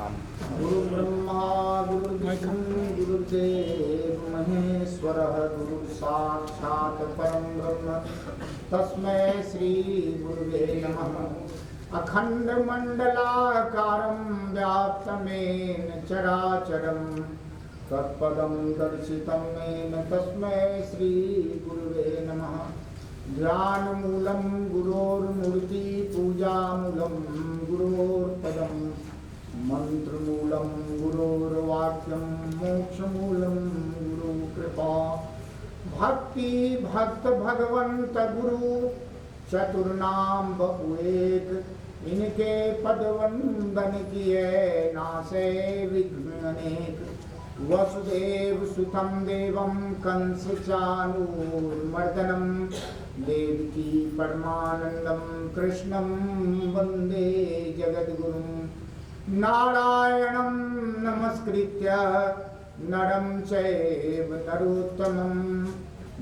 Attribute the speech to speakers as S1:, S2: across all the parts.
S1: गुरु ब्रह्मा गुरुर्विष्णु गुरुर्देव महेश्वरः गुरु साक्षात् परं ब्रह्म तस्मै श्री गुरुवे नमः। अखंड मंडलाकारं व्याप्तमेन चराचरं तत्पदं दर्शितं येन तस्मै श्री गुरुवे नमः। ध्यानमूलं गुरोर्मूर्ति पूजामूलं गुरोर्पदं मंत्रमूलं गुरोर्वाक्यं मोक्षमूलं गुरुकृपा। भक्ति भक्त भगवंत गुरु चतुर्नाम बहुएक, इनके पद वंदन किए नासे विघ्न अनेक। वसुदेव सुतं देवं कंस चाणूरमर्दनं देवकी परमानंदं कृष्णं वंदे जगद्गुरुं। नारायणं नमस्कृत्य नरं चैव नरोत्तमं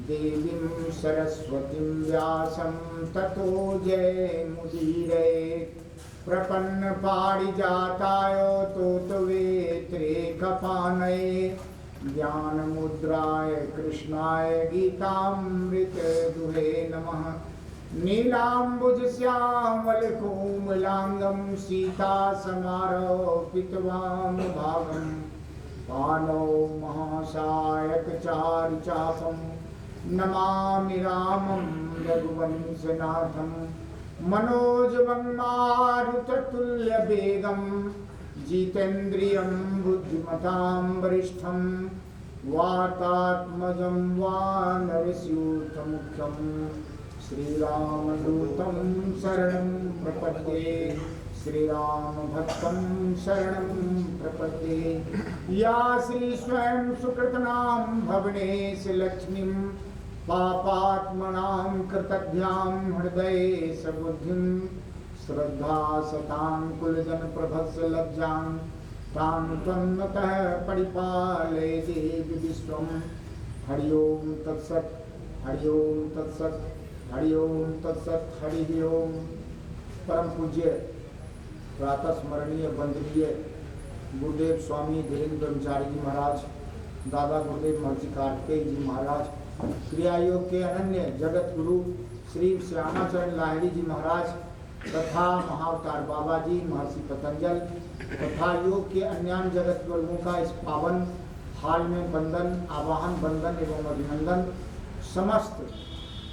S1: देवीं सरस्वतीं व्यासं ततो जयमुदीरयेत्। प्रपन्न पारिजाताय तोतवेत्रे कपानये ज्ञानमुद्राय कृष्णाय गीतामृत दुहे नमः। नीलाम्बुज श्यामल कोमलांगं सीता समारोपितवाम भागं पानौ महासायक चारुचापं नमामि रामं रघुवंशनाथं। मनोजवं मारुततुल्यवेगं जितेन्द्रियं बुद्धिमतां वरिष्ठं वातात्मजं वानरयूथमुख्यं श्रीरामदूतं शरणं प्रपद्ये। श्रीरामभक्तं शरणं प्रपद्ये। या श्री स्वयं सुकृतनां भवनेश लक्ष्मीं पापात्मनां कृतज्ञां हृदये सबुद्धिं श्रद्धा सतां कुलजन प्रभत्सलज्जां तां त्वन्नतः परिपालय देवि विश्वं। हरि ओम तत्सत् हरि ओम तत्सत् हरि ओम तत्सत् हरि ओम। परम पूज्य प्रातः स्मरणीय वंदनीय गुरुदेव स्वामी धीरेन्द्र ब्रह्मचारी जी महाराज, दादा गुरुदेव महर्षि कार्तिकेय जी महाराज, क्रिया योग के अनन्य जगत गुरु श्री श्यामाचरण लाहिड़ी जी महाराज तथा महाअवतार बाबा जी महर्षि पतंजल तथा योग के अन्य जगत गुरुओं का इस पावन हाल में बंधन आवाहन बंधन एवं अभिनंदन। समस्त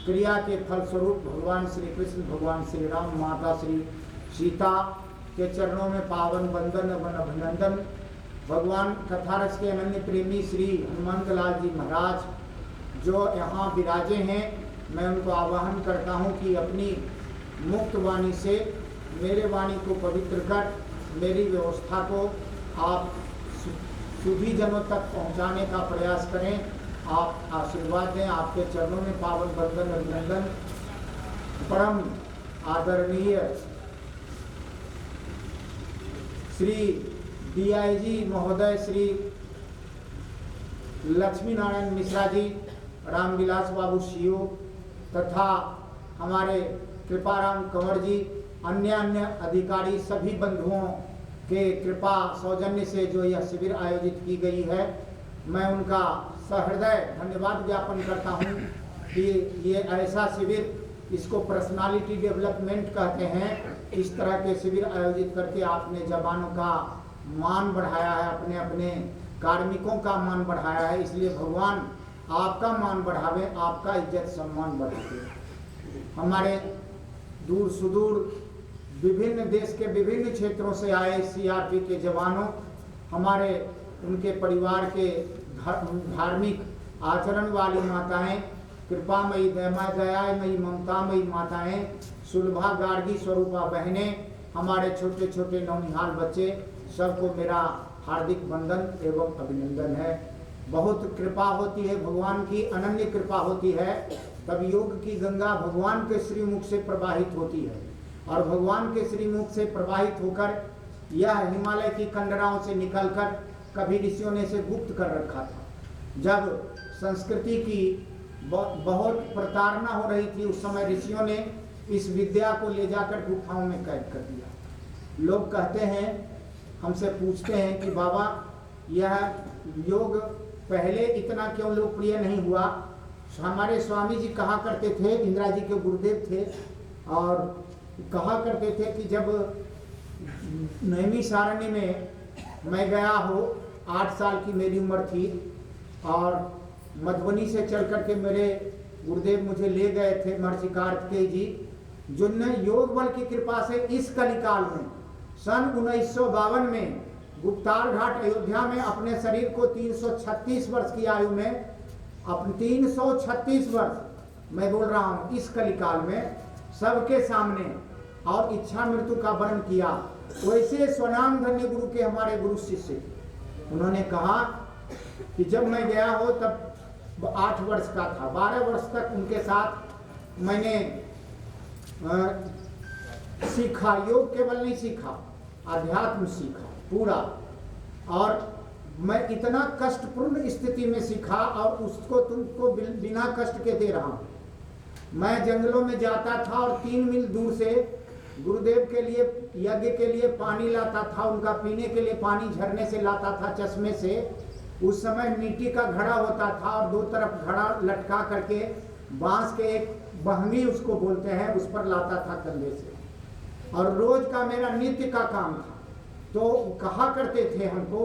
S1: क्रिया के फलस्वरूप भगवान श्री कृष्ण भगवान श्री राम माता श्री सीता के चरणों में पावन बंधन एवं अभिनंदन। भगवान कथारस के अनन्य प्रेमी श्री हनुमंत लाल जी महाराज जो यहाँ विराजे हैं, मैं उनको आवाहन करता हूँ कि अपनी मुक्त वाणी से मेरे वाणी को पवित्र कर मेरी व्यवस्था को आप सभी जनों तक पहुँचाने का प्रयास करें। आप आशीर्वाद दें। आपके चरणों में पावन बंधन अभिनंदन। परम आदरणीय श्री डीआईजी महोदय श्री लक्ष्मी नारायण मिश्रा जी, रामविलास बाबू सीओ तथा हमारे कृपाराम कंवर जी, अन्य अधिकारी, सभी बंधुओं के कृपा सौजन्य से जो यह शिविर आयोजित की गई है, मैं उनका सहृदय धन्यवाद ज्ञापन करता हूं कि ये ऐसा शिविर, इसको पर्सनालिटी डेवलपमेंट कहते हैं, इस तरह के शिविर आयोजित करके आपने जवानों का मान बढ़ाया है, अपने अपने कार्मिकों का मान बढ़ाया है। इसलिए भगवान आपका मान बढ़ावे, आपका इज्जत सम्मान बढ़ावे। हमारे दूर सुदूर विभिन्न देश के विभिन्न क्षेत्रों से आए सीआरपी के जवानों, हमारे उनके परिवार के धार्मिक आचरण वाली माताएं, कृपामयी दयामयी ममतामयी माताएं, सुलभा गार्गी स्वरूपा बहनें, हमारे छोटे छोटे नौनिहाल बच्चे, सबको मेरा हार्दिक वंदन एवं अभिनंदन है। बहुत कृपा होती है, भगवान की अनन्य कृपा होती है, तब योग की गंगा भगवान के श्रीमुख से प्रवाहित होती है। और भगवान के श्रीमुख से प्रवाहित होकर यह हिमालय की कंडराओं से निकलकर कभी ऋषियों ने इसे गुप्त कर रखा था। जब संस्कृति की बहुत प्रताड़ना हो रही थी, उस समय ऋषियों ने इस विद्या को ले जाकर गुफाओं में कैद कर दिया। लोग कहते हैं हमसे पूछते हैं कि बाबा यह योग पहले इतना क्यों लोकप्रिय नहीं हुआ। हमारे स्वामी जी कहा करते थे, इंदिरा जी के गुरुदेव थे, और कहा करते थे कि जब नैमिषारण्य में मैं गया हो, 8 साल की मेरी उम्र थी, और मधुबनी से चल करके मेरे गुरुदेव मुझे ले गए थे महर्षि कार्तिकेय जी, जिनने योग बल की कृपा से इस कलिकाल में सन 1952 में गुप्तार घाट अयोध्या में अपने शरीर को 336 वर्ष की आयु में, अपने 336 वर्ष मैं बोल रहा हूँ, इस कलिकाल में सबके सामने और इच्छा मृत्यु का वर्ण किया। वैसे स्वनाम धन्य गुरु के हमारे गुरु शिष्य थे। उन्होंने कहा कि जब मैं गया हो तब 8 वर्ष का था, 12 वर्ष तक उनके साथ मैंने सीखा। योग केवल नहीं सीखा, अध्यात्म सीखा पूरा, और मैं इतना कष्टपूर्ण स्थिति में सीखा, और उसको तुमको बिना कष्ट के दे रहा हूँ। मैं जंगलों में जाता था और 3 मील दूर से गुरुदेव के लिए यज्ञ के लिए पानी लाता था, उनका पीने के लिए पानी झरने से लाता था, चश्मे से। उस समय मिट्टी का घड़ा होता था और 2 तरफ घड़ा लटका करके बांस के एक बहंगी उसको बोलते हैं, उस पर लाता था कंधे से, और रोज का मेरा नित्य का काम था। तो कहा करते थे हमको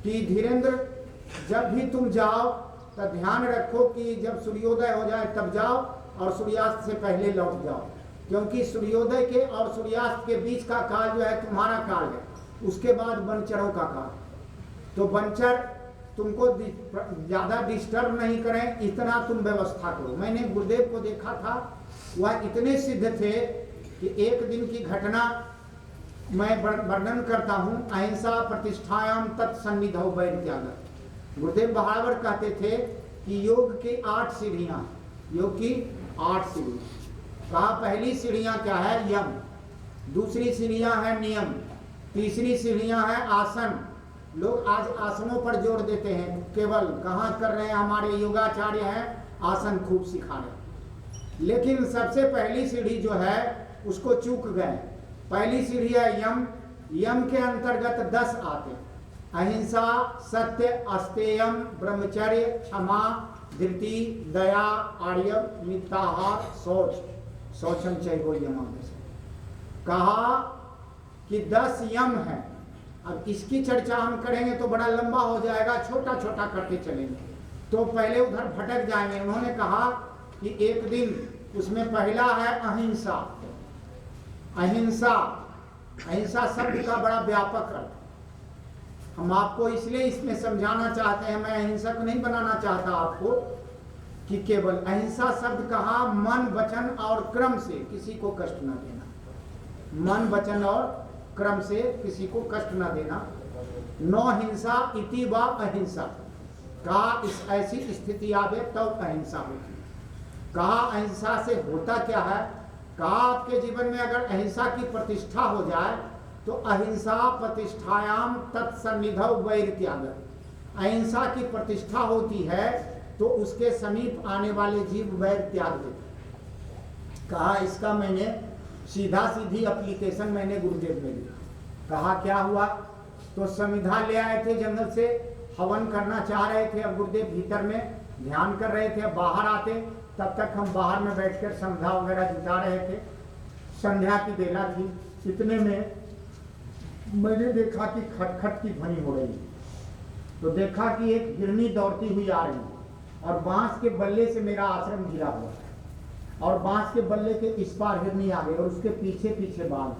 S1: कि धीरेन्द्र, जब भी तुम जाओ तो ध्यान रखो कि जब सूर्योदय हो जाए तब जाओ, और सूर्यास्त से पहले लौट जाओ, क्योंकि सूर्योदय के और सूर्यास्त के बीच का काल जो है तुम्हारा काल है, उसके बाद वनचरों का काल। तो वनचर तुमको ज़्यादा डिस्टर्ब नहीं करें, इतना तुम व्यवस्था करो। मैंने गुरुदेव को देखा था, वह इतने सिद्ध थे कि एक दिन की घटना मैं वर्णन करता हूँ। अहिंसा प्रतिष्ठायाम तत्सन्निधौ वैर। गुरुदेव बहावर कहते थे कि योग की 8 सीढ़ियाँ, योग की 8 सीढ़ियाँ। कहा पहली सीढ़ियाँ क्या है? यम। दूसरी सीढ़ियाँ है नियम। तीसरी सीढ़ियाँ है आसन। लोग आज आसनों पर जोर देते हैं, केवल कहाँ कर रहे हैं, हमारे योगाचार्य हैं आसन खूब सिखा रहे, लेकिन सबसे पहली सीढ़ी जो है उसको चूक गए। पहली सीढ़ी है यम। यम के अंतर्गत 10 आते हैं, अहिंसा, सत्य, अस्तेयम, ब्रह्मचर्य, क्षमा, धृति, दया, आर्यव, मिताहार, शौच, शौचम चैव यम। कहा कि 10 यम है। अब इसकी चर्चा हम करेंगे तो बड़ा लंबा हो जाएगा, छोटा छोटा करके चलेंगे तो पहले उधर भटक जाएंगे। उन्होंने कहा कि एक दिन उसमें पहला है अहिंसा। अहिंसा, अहिंसा शब्द का बड़ा व्यापक अर्थ, हम आपको इसलिए इसमें समझाना चाहते हैं। मैं अहिंसक नहीं बनाना चाहता आपको कि केवल अहिंसा शब्द कहा मन, वचन और क्रम से किसी को कष्ट न देना। मन, वचन और क्रम से किसी को कष्ट न देना। नो हिंसा इति वा अहिंसा। कहा इस ऐसी स्थिति आवे तब अहिंसा होती। कहा अहिंसा से होता क्या है? कहा आपके जीवन में अगर अहिंसा की प्रतिष्ठा हो जाए तो अहिंसा प्रतिष्ठायाम तत्सन्निधौ वैर त्याग। अहिंसा की प्रतिष्ठा होती है तो उसके समीप आने वाले जीव वैर त्याग देते। कहा इसका मैंने सीधा सीधी एप्लीकेशन मैंने गुरुदेव में लिया। कहा क्या हुआ? तो संविधा ले आए थे जंगल से, हवन करना चाह रहे थे। अब गुरुदेव भीतर में ध्यान कर रहे थे, बाहर आते तब तक हम बाहर में बैठकर संध्या वगैरह जुटा रहे थे। संध्या की बेला थी। इतने में मैंने देखा कि खटखट की ध्वनि हो रही। तो देखा कि एक हिरनी दौड़ती हुई आ रही और बांस के बल्ले से मेरा आश्रम घिरा हुआ, और बांस के बल्ले के इस पार हिरनी आ गई और उसके पीछे पीछे बाघ।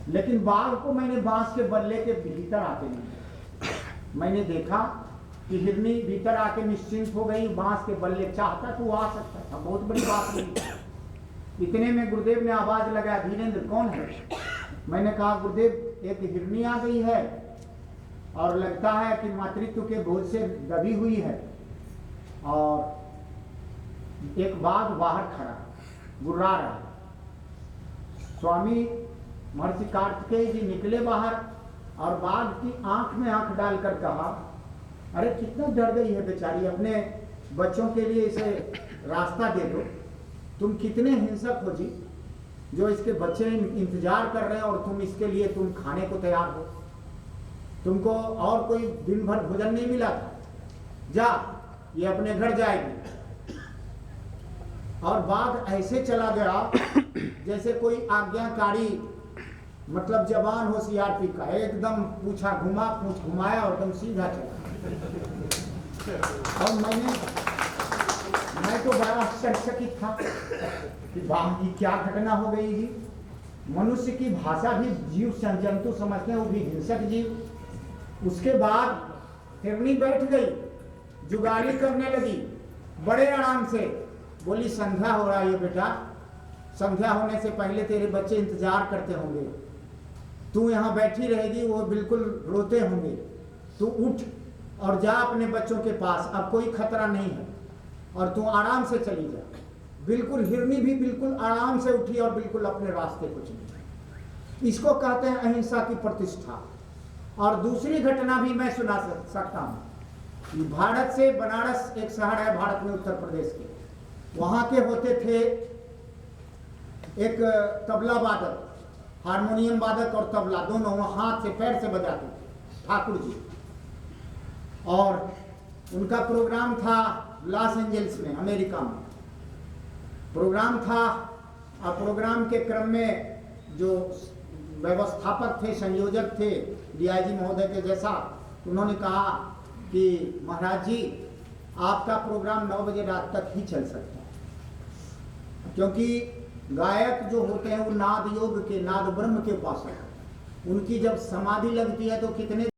S1: लेकिन बाघ को मैंने बांस के बल्ले के भीतर आते नहीं। मैंने देखा कि हिरनी भीतर आके निश्चिंत हो गई, बांस के बल्ले चाहता तो आ सकता था, बहुत बड़ी बात नहीं। इतने में गुरुदेव ने आवाज लगाया, धीरेन्द्र कौन है? मैंने कहा गुरुदेव एक हिरनी आ गई है और लगता है कि मातृत्व के बोझ से दबी हुई है, और एक बाघ बाहर खड़ा गुर्रा रहा। स्वामी महर्षि कार्तिकेय जी निकले बाहर और बाघ की आंख में आंख डालकर कहा, अरे कितना डर गई है बेचारी, अपने बच्चों के लिए इसे रास्ता दे दो, तुम कितने हिंसक हो जी। जो इसके बच्चे इंतजार कर रहे हैं और तुम इसके लिए तुम खाने को तैयार हो। तुमको और कोई दिन भर भोजन नहीं मिला था, जा, ये अपने घर जाएगी। और बात ऐसे चला गया जैसे कोई आज्ञाकारी, मतलब जवान हो सीआरपी का, एकदम पूछा घुमा, पूछ घुमाया और एकदम सीधा चला। और मैं तो बड़ा आश्चर्यचकित था कि वाह, ये क्या घटना हो गई जी। मनुष्य की भाषा भी जीव जंतु समझते हैं, वो भी हिंसक जीव। उसके बाद हिरनी बैठ गई, जुगाली करने लगी बड़े आराम से। बोली संध्या हो रहा है बेटा, संध्या होने से पहले तेरे बच्चे इंतजार करते होंगे, तू यहाँ बैठी रहेगी, वो बिल्कुल रोते होंगे, तू उठ और जा अपने बच्चों के पास, अब कोई खतरा नहीं है और तू आराम से चली जा। बिल्कुल हिरनी भी बिल्कुल आराम से उठी और बिल्कुल अपने रास्ते को चली। इसको कहते हैं अहिंसा की प्रतिष्ठा। और दूसरी घटना भी मैं सुना सकता हूँ। भारत से बनारस एक शहर है भारत में, उत्तर प्रदेश के, वहाँ के होते थे एक तबला वादक, हारमोनियम वादक और तबला दोनों, वो हाथ से पैर से बजाते थे, ठाकुर जी। और उनका प्रोग्राम था लॉस एंजल्स में, अमेरिका में प्रोग्राम था। और प्रोग्राम के क्रम में जो व्यवस्थापक थे, संयोजक थे, डीआईजी महोदय के जैसा, उन्होंने कहा कि महाराज जी, आपका प्रोग्राम 9 बजे रात तक ही चल सकता है, क्योंकि गायक जो होते हैं वो नाद योग के, नाद ब्रह्म के उपासक, उनकी जब समाधि लगती है तो कितने